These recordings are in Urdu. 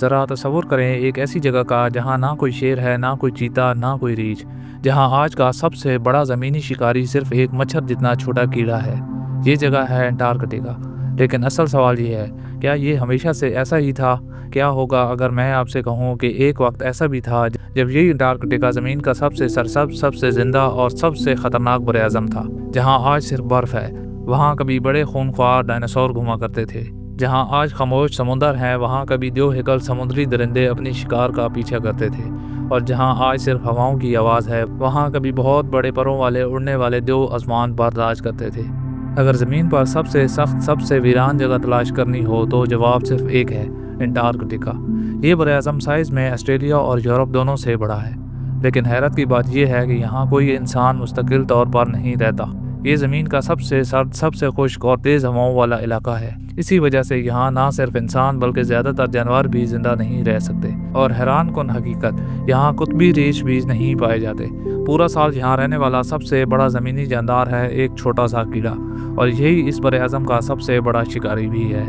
ذرا تصور کریں ایک ایسی جگہ کا جہاں نہ کوئی شیر ہے، نہ کوئی چیتا، نہ کوئی ریچھ، جہاں آج کا سب سے بڑا زمینی شکاری صرف ایک مچھر جتنا چھوٹا کیڑا ہے۔ یہ جگہ ہے انٹارکٹیکا۔ لیکن اصل سوال یہ ہے، کیا یہ ہمیشہ سے ایسا ہی تھا؟ کیا ہوگا اگر میں آپ سے کہوں کہ ایک وقت ایسا بھی تھا جب یہ انٹارکٹیکا زمین کا سب سے سرسبز، سب سے زندہ اور سب سے خطرناک براعظم تھا؟ جہاں آج صرف برف ہے، وہاں کبھی بڑے خونخوار ڈائناسور گھوما کرتے تھے۔ جہاں آج خاموش سمندر ہیں، وہاں کبھی دیو ہیکل سمندری درندے اپنی شکار کا پیچھا کرتے تھے۔ اور جہاں آج صرف ہواؤں کی آواز ہے، وہاں کبھی بہت بڑے پروں والے اڑنے والے دیو آسمان پر راج کرتے تھے۔ اگر زمین پر سب سے سخت، سب سے ویران جگہ تلاش کرنی ہو تو جواب صرف ایک ہے: انٹارکٹیکا۔ یہ براعظم سائز میں آسٹریلیا اور یورپ دونوں سے بڑا ہے، لیکن حیرت کی بات یہ ہے کہ یہاں کوئی انسان مستقل طور پر نہیں رہتا۔ یہ زمین کا سب سے سرد، سب سے خشک اور تیز ہواؤں والا علاقہ ہے۔ اسی وجہ سے یہاں نہ صرف انسان بلکہ زیادہ تر جانور بھی زندہ نہیں رہ سکتے۔ اور حیران کن حقیقت، یہاں قطبی ریچھ بھی نہیں پائے جاتے۔ پورا سال یہاں رہنے والا سب سے بڑا زمینی جاندار ہے ایک چھوٹا سا کیڑا، اور یہی اس براعظم کا سب سے بڑا شکاری بھی ہے۔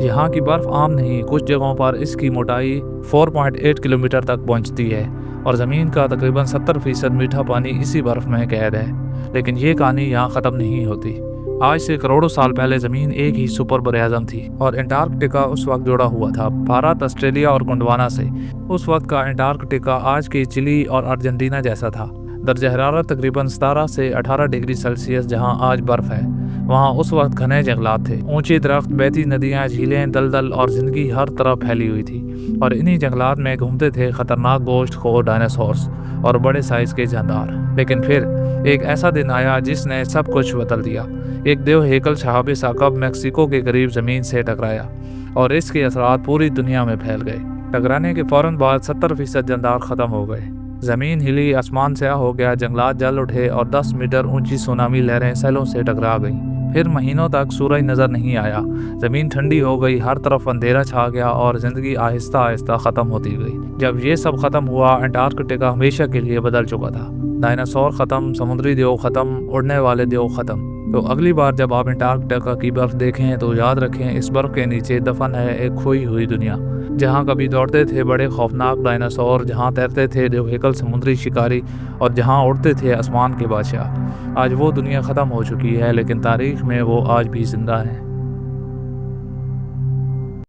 یہاں کی برف عام نہیں، کچھ جگہوں پر اس کی موٹائی 4.8 کلومیٹر تک پہنچتی ہے، اور زمین کا تقریباً 70% میٹھا پانی اسی برف میں قید ہے۔ لیکن یہ کہانی یہاں ختم نہیں ہوتی۔ آج سے کروڑوں سال پہلے زمین ایک ہی سپر براعظم تھی، اور انٹارکٹیکا اس وقت جڑا ہوا تھا بھارت، آسٹریلیا اور گونڈوانا سے۔ اس وقت کا انٹارکٹیکا آج کے چلی اور ارجنٹینا جیسا تھا۔ درجہ حرارت تقریباً 17 سے 18 ڈگری سیلسیس جہاں آج برف ہے، وہاں اس وقت گھنے جنگلات تھے، اونچے درخت، بہتی ندیاں، جھیلیں، دلدل اور زندگی ہر طرف پھیلی ہوئی تھی۔ اور انہی جنگلات میں گھومتے تھے خطرناک گوشت خور ڈائناسورس اور بڑے سائز کے جاندار۔ لیکن پھر ایک ایسا دن آیا جس نے سب کچھ بدل دیا۔ ایک دیو ہیکل شہاب ثاقب میکسیکو کے قریب زمین سے ٹکرایا، اور اس کے اثرات پوری دنیا میں پھیل گئے۔ ٹکرانے کے فوراً بعد 70% جاندار ختم ہو گئے۔ زمین ہلی، آسمان سیاہ ہو گیا، جنگلات جل اٹھے، اور 10 میٹر اونچی سونامی لہریں سیلوں سے ٹکرا گئیں۔ پھر مہینوں تک سورج نظر نہیں آیا، زمین ٹھنڈی ہو گئی، ہر طرف اندھیرا چھا گیا، اور زندگی آہستہ آہستہ ختم ہوتی گئی۔ جب یہ سب ختم ہوا، انٹارکٹیکا ہمیشہ کے لیے بدل چکا تھا۔ ڈائناسور ختم، سمندری دیو ختم، اڑنے والے دیو ختم۔ تو اگلی بار جب آپ انٹارکٹیکا کی برف دیکھیں تو یاد رکھیں، اس برف کے نیچے دفن ہے ایک کھوئی ہوئی دنیا، جہاں کبھی دوڑتے تھے بڑے خوفناک ڈائناسور، جہاں تیرتے تھے دیو ہیکل سمندری شکاری، اور جہاں اڑتے تھے آسمان کے بادشاہ۔ آج وہ دنیا ختم ہو چکی ہے، لیکن تاریخ میں وہ آج بھی زندہ ہے۔